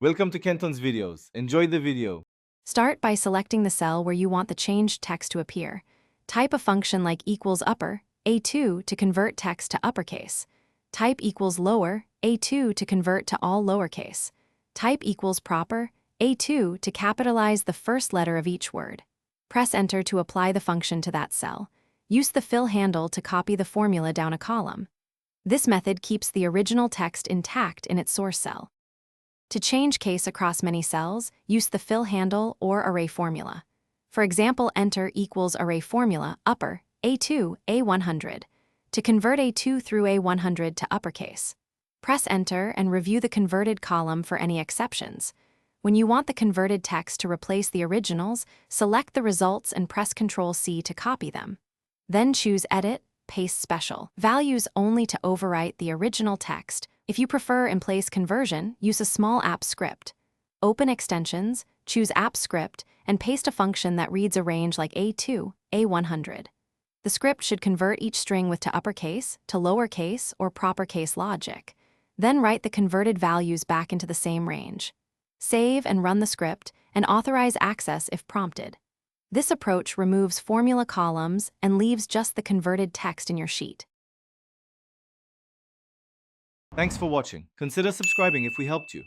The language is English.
Welcome to Kenton's videos. Enjoy the video. Start by selecting the cell where you want the changed text to appear. Type a function like equals upper, A2 to convert text to uppercase. Type equals lower, A2 to convert to all lowercase. Type equals proper, A2 to capitalize the first letter of each word. Press Enter to apply the function to that cell. Use the fill handle to copy the formula down a column. This method keeps the original text intact in its source cell. To change case across many cells, use the fill handle or array formula. For example, enter equals array formula upper, A2, A100, to convert A2 through A100 to uppercase. Press Enter and review the converted column for any exceptions. When you want the converted text to replace the originals, select the results and press Ctrl+C to copy them. Then choose Edit, Paste Special values only to overwrite the original text. If you prefer in-place conversion, use a small app script. Open extensions, choose app script, and paste a function that reads a range like A2, A100. The script should convert each string with to uppercase, to lowercase, or proper case logic. Then write the converted values back into the same range. Save and run the script, and authorize access if prompted. This approach removes formula columns and leaves just the converted text in your sheet. Thanks for watching. Consider subscribing if we helped you.